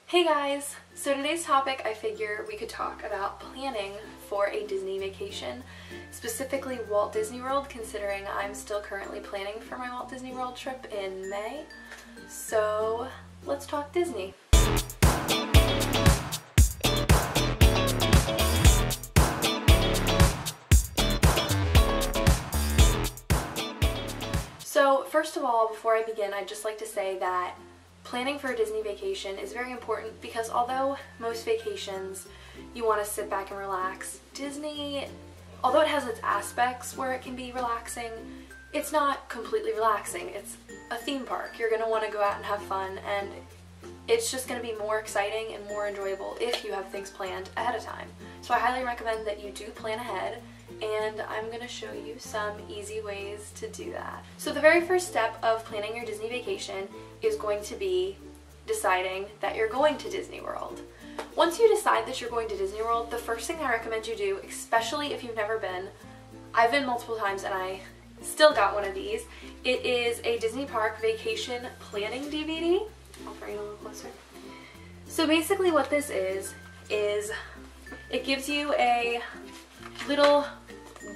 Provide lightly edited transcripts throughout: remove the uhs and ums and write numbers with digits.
Hey guys! So today's topic, I figure we could talk about planning for a Disney vacation, specifically Walt Disney World, considering I'm still currently planning for my Walt Disney World trip in May. So let's talk Disney. So first of all, before I begin, I'd just like to say that planning for a Disney vacation is very important because although most vacations you want to sit back and relax, Disney, although it has its aspects where it can be relaxing, it's not completely relaxing. It's a theme park. You're going to want to go out and have fun, and it's just going to be more exciting and more enjoyable if you have things planned ahead of time. So I highly recommend that you do plan ahead, and I'm going to show you some easy ways to do that. So the very first step of planning your Disney vacation is going to be deciding that you're going to Disney World. Once you decide that you're going to Disney World, the first thing I recommend you do, especially if you've never been, I've been multiple times and I still got one of these. It is a Disney Park Vacation Planning DVD. I'll bring it a little closer. So basically what this is it gives you a little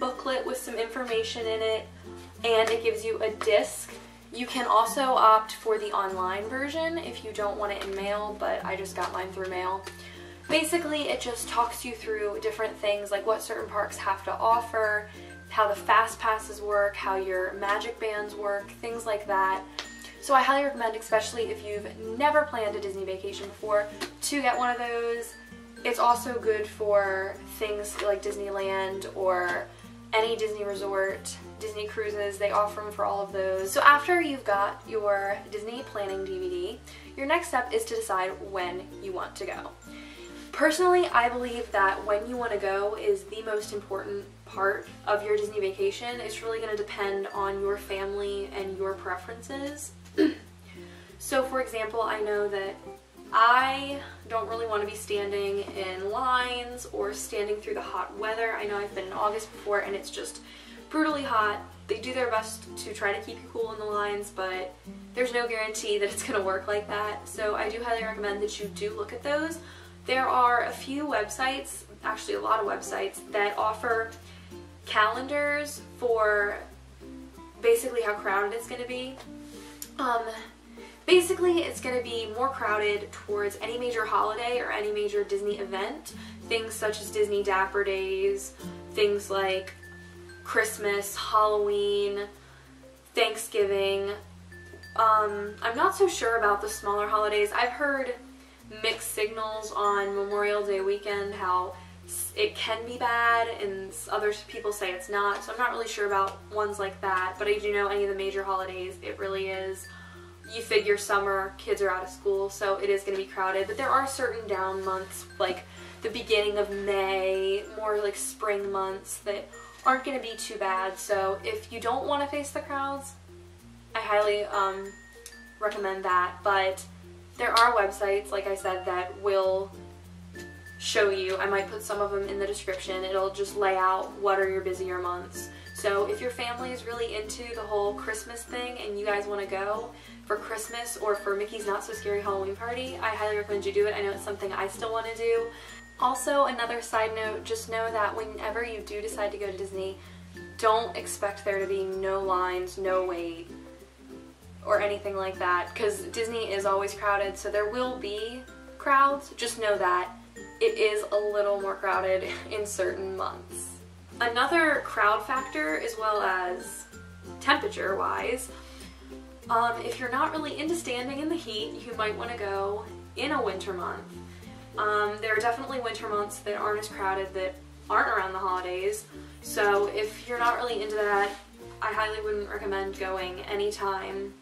booklet with some information in it, and it gives you a disc. You can also opt for the online version if you don't want it in mail, but I just got mine through mail. Basically, it just talks you through different things like what certain parks have to offer, how the fast passes work, how your magic bands work, things like that. So I highly recommend, especially if you've never planned a Disney vacation before, to get one of those. It's also good for things like Disneyland or any Disney resort, Disney cruises, they offer them for all of those. So after you've got your Disney planning DVD, your next step is to decide when you want to go. Personally, I believe that when you want to go is the most important part of your Disney vacation. It's really going to depend on your family and your preferences. So for example, I know that I don't really want to be standing in lines or standing through the hot weather. I know I've been in August before and it's just brutally hot. They do their best to try to keep you cool in the lines, but there's no guarantee that it's going to work like that. So I do highly recommend that you do look at those. There are a few websites, actually a lot of websites, that offer calendars for basically how crowded it's going to be. Basically, it's going to be more crowded towards any major holiday or any major Disney event. Things such as Disney Dapper Days, things like Christmas, Halloween, Thanksgiving. I'm not so sure about the smaller holidays. I've heard mixed signals on Memorial Day weekend, how it can be bad and other people say it's not. So I'm not really sure about ones like that, but I do know any of the major holidays, it really is. You figure summer, kids are out of school, so it is going to be crowded, but there are certain down months, like the beginning of May, more like spring months, that aren't going to be too bad. So if you don't want to face the crowds, I highly recommend that. But there are websites, like I said, that will show you. I might put some of them in the description. It'll just lay out what are your busier months. So if your family is really into the whole Christmas thing and you guys want to go for Christmas or for Mickey's Not So Scary Halloween Party, I highly recommend you do it. I know it's something I still want to do. Also, another side note, just know that whenever you do decide to go to Disney, don't expect there to be no lines, no wait, or anything like that, because Disney is always crowded, so there will be crowds. Just know that it is a little more crowded in certain months. Another crowd factor, as well as temperature-wise, if you're not really into standing in the heat, you might want to go in a winter month. There are definitely winter months that aren't as crowded, that aren't around the holidays, so if you're not really into that, I highly wouldn't recommend going anytime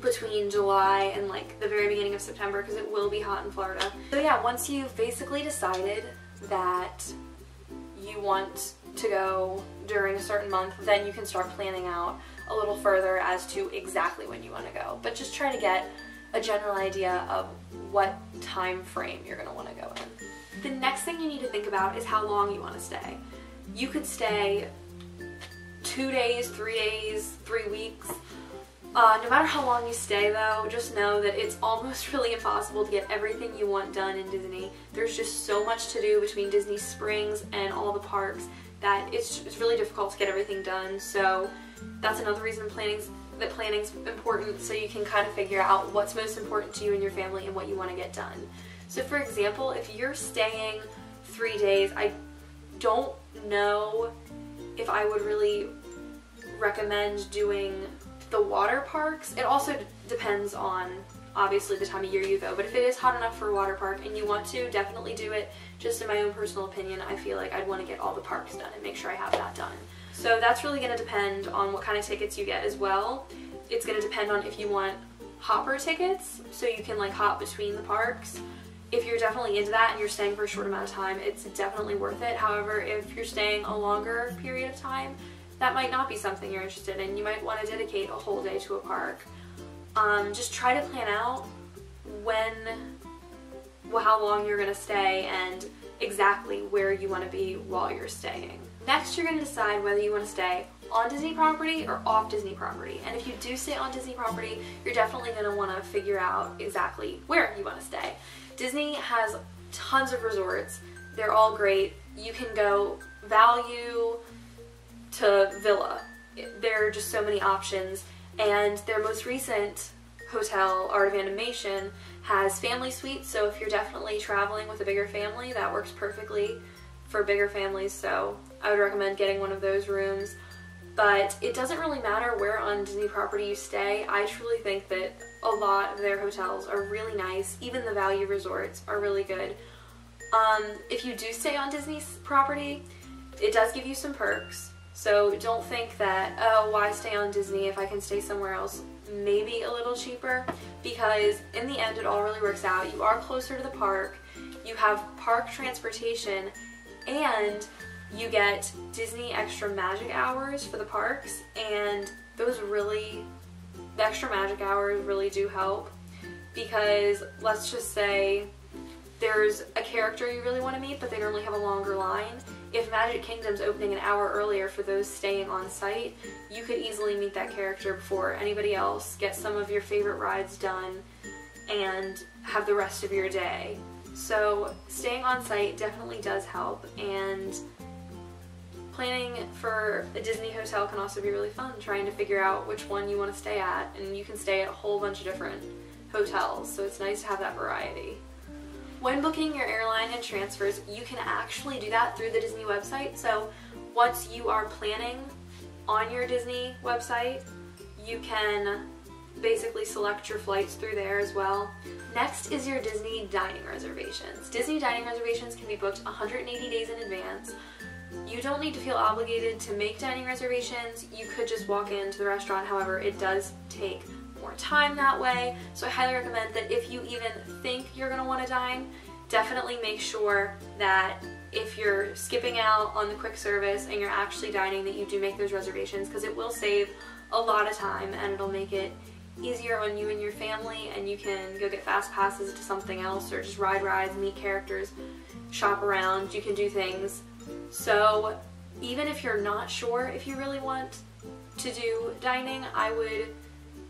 between July and like the very beginning of September, because it will be hot in Florida. So yeah, once you've basically decided that you want to go during a certain month, then you can start planning out a little further as to exactly when you want to go. But just try to get a general idea of what time frame you're going to want to go in. The next thing you need to think about is how long you want to stay. You could stay 2 days, 3 days, 3 weeks. No matter how long you stay though, just know that it's almost really impossible to get everything you want done in Disney. There's just so much to do between Disney Springs and all the parks that it's really difficult to get everything done. So that's another reason planning's important, so you can kind of figure out what's most important to you and your family and what you want to get done. So for example, if you're staying 3 days, I don't know if I would really recommend doing the water parks. It also depends on obviously the time of year you go, but if it is hot enough for a water park and you want to, definitely do it. Just in my own personal opinion, I feel like I'd want to get all the parks done and make sure I have that done. So that's really going to depend on what kind of tickets you get as well. It's going to depend on if you want hopper tickets, so you can like hop between the parks. If you're definitely into that and you're staying for a short amount of time, it's definitely worth it. However, if you're staying a longer period of time, that might not be something you're interested in. You might want to dedicate a whole day to a park. Just try to plan out how long you're going to stay and exactly where you want to be while you're staying. Next, you're going to decide whether you want to stay on Disney property or off Disney property. And if you do stay on Disney property, you're definitely going to want to figure out exactly where you want to stay. Disney has tons of resorts. They're all great. You can go value to villa. There are just so many options, and their most recent hotel, Art of Animation, has family suites, so if you're definitely traveling with a bigger family, that works perfectly for bigger families, so I would recommend getting one of those rooms. But it doesn't really matter where on Disney property you stay. I truly think that a lot of their hotels are really nice. Even the value resorts are really good. If you do stay on Disney's property, it does give you some perks. So don't think that, oh, why stay on Disney if I can stay somewhere else maybe a little cheaper, because in the end it all really works out. You are closer to the park, you have park transportation, and you get Disney extra magic hours for the parks, and the extra magic hours really do help, because let's just say there's a character you really want to meet but they normally have a longer line. If Magic Kingdom's opening an hour earlier for those staying on site, you could easily meet that character before anybody else, get some of your favorite rides done, and have the rest of your day. So staying on site definitely does help, and planning for a Disney hotel can also be really fun, trying to figure out which one you want to stay at, and you can stay at a whole bunch of different hotels, so it's nice to have that variety. When booking your airline and transfers, you can actually do that through the Disney website. So once you are planning on your Disney website, you can basically select your flights through there as well. Next is your Disney dining reservations. Disney dining reservations can be booked 180 days in advance. You don't need to feel obligated to make dining reservations. You could just walk into the restaurant. However, it does take more time that way, so I highly recommend that if you even think you're going to want to dine, definitely make sure that if you're skipping out on the quick service and you're actually dining, that you do make those reservations, because it will save a lot of time and it'll make it easier on you and your family, and you can go get fast passes to something else or just ride rides, meet characters, shop around, you can do things. So even if you're not sure if you really want to do dining, I would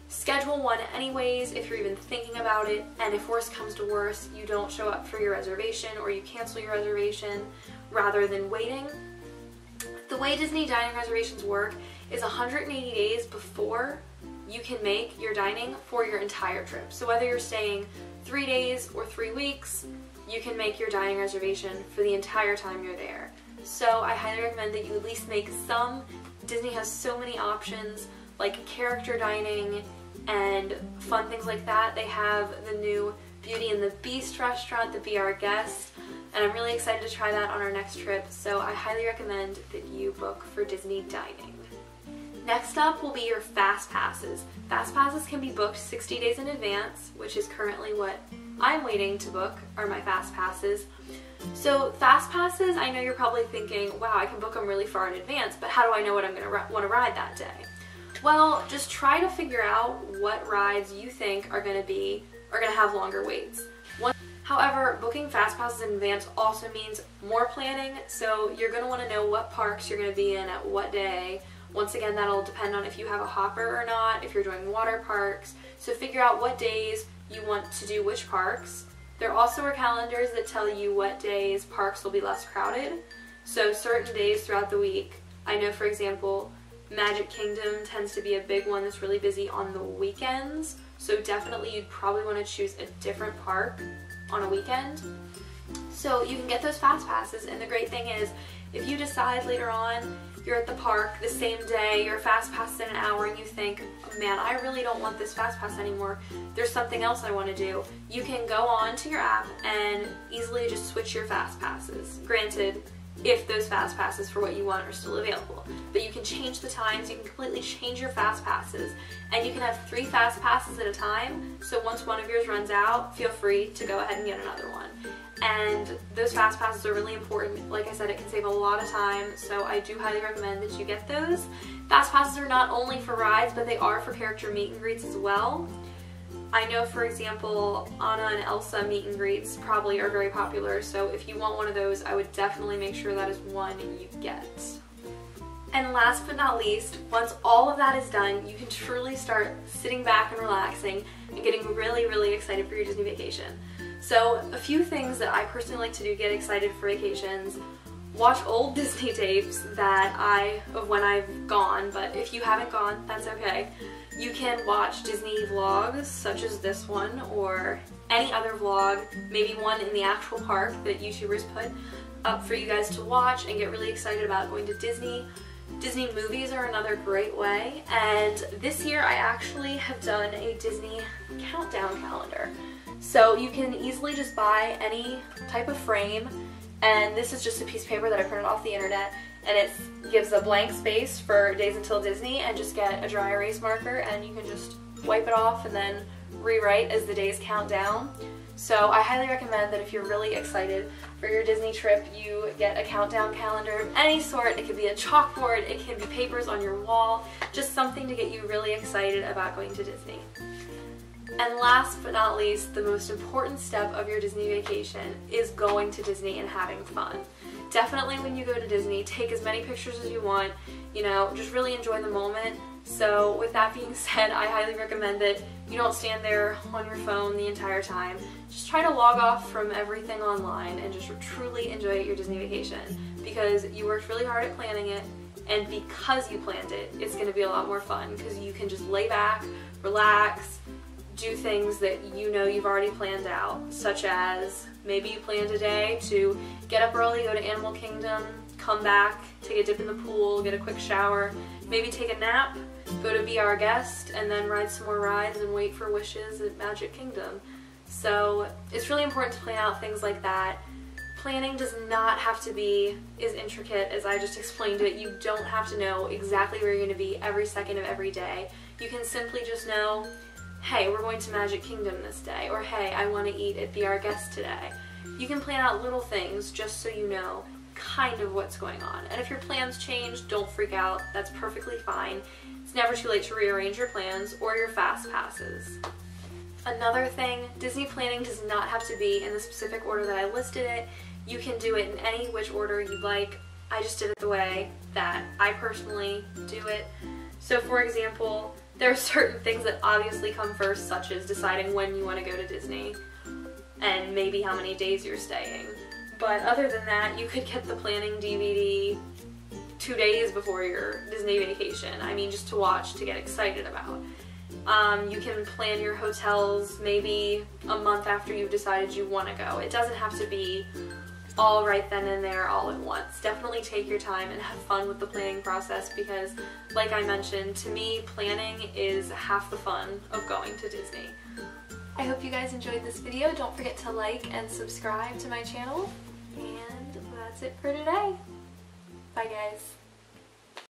schedule one anyways if you're even thinking about it, and if worse comes to worse, you don't show up for your reservation or you cancel your reservation rather than waiting. The way Disney dining reservations work is 180 days before you can make your dining for your entire trip. So whether you're staying 3 days or 3 weeks, you can make your dining reservation for the entire time you're there. So I highly recommend that you at least make some. Disney has so many options like character dining and fun things like that. They have the new Beauty and the Beast restaurant, the Be Our Guest, and I'm really excited to try that on our next trip, so I highly recommend that you book for Disney dining. Next up will be your Fast Passes. Fast Passes can be booked 60 days in advance, which is currently what I'm waiting to book, are my Fast Passes. So Fast Passes, I know you're probably thinking, wow, I can book them really far in advance, but how do I know what I'm going to want to ride that day? Well, just try to figure out what rides you think are going to have longer waits. However, booking Fast Passes in advance also means more planning, so you're going to want to know what parks you're going to be in at what day, Once again, that'll depend on if you have a hopper or not, if you're doing water parks. So figure out what days you want to do which parks. There also are calendars that tell you what days parks will be less crowded. So certain days throughout the week, I know for example, Magic Kingdom tends to be a big one that's really busy on the weekends. So definitely you'd probably want to choose a different park on a weekend. So you can get those fast passes, and the great thing is if you decide later on you're at the park the same day, your fast pass is in an hour, and you think, oh, man, I really don't want this fast pass anymore, there's something else I want to do, you can go on to your app and easily just switch your fast passes. Granted, if those fast passes for what you want are still available. But you can change the times, you can completely change your fast passes, and you can have 3 fast passes at a time, so once one of yours runs out, feel free to go ahead and get another one. And those fast passes are really important. Like I said, it can save a lot of time, so I do highly recommend that you get those. Fast passes are not only for rides, but they are for character meet and greets as well. I know, for example, Anna and Elsa meet and greets probably are very popular, so if you want one of those, I would definitely make sure that is one you get. And last but not least, once all of that is done, you can truly start sitting back and relaxing and getting really, really excited for your Disney vacation. So a few things that I personally like to do to get excited for vacations: watch old Disney tapes of when I've gone, but if you haven't gone, that's okay. You can watch Disney vlogs such as this one or any other vlog, maybe one in the actual park that YouTubers put up for you guys to watch and get really excited about going to Disney. Disney movies are another great way, and this year I actually have done a Disney countdown calendar. So you can easily just buy any type of frame, and this is just a piece of paper that I printed off the internet, and it gives a blank space for Days Until Disney, and just get a dry erase marker and you can just wipe it off and then rewrite as the days count down. So I highly recommend that if you're really excited for your Disney trip, you get a countdown calendar of any sort. It could be a chalkboard, it can be papers on your wall, just something to get you really excited about going to Disney. And last but not least, the most important step of your Disney vacation is going to Disney and having fun. Definitely when you go to Disney, take as many pictures as you want, you know, just really enjoy the moment. So with that being said, I highly recommend that you don't stand there on your phone the entire time. Just try to log off from everything online and just truly enjoy your Disney vacation, because you worked really hard at planning it, and because you planned it, it's going to be a lot more fun because you can just lay back, relax, do things that you know you've already planned out, such as maybe you planned a day to get up early, go to Animal Kingdom, come back, take a dip in the pool, get a quick shower, maybe take a nap, go to Be Our Guest, and then ride some more rides and wait for wishes at Magic Kingdom. So it's really important to plan out things like that. Planning does not have to be as intricate as I just explained it. You don't have to know exactly where you're going to be every second of every day. You can simply just know, hey, we're going to Magic Kingdom this day, or hey, I want to eat at Be Our Guest today. You can plan out little things just so you know kind of what's going on. And if your plans change, don't freak out. That's perfectly fine. It's never too late to rearrange your plans or your fast passes. Another thing, Disney planning does not have to be in the specific order that I listed it. You can do it in any which order you'd like. I just did it the way that I personally do it. So for example, there are certain things that obviously come first, such as deciding when you want to go to Disney and maybe how many days you're staying. But other than that, you could get the planning DVD 2 days before your Disney vacation. I mean, just to watch, to get excited about. You can plan your hotels maybe a month after you've decided you want to go. It doesn't have to be all right then and there all at once. Definitely take your time and have fun with the planning process, because like I mentioned, to me planning is half the fun of going to Disney. I hope you guys enjoyed this video. Don't forget to like and subscribe to my channel. And that's it for today. Bye guys.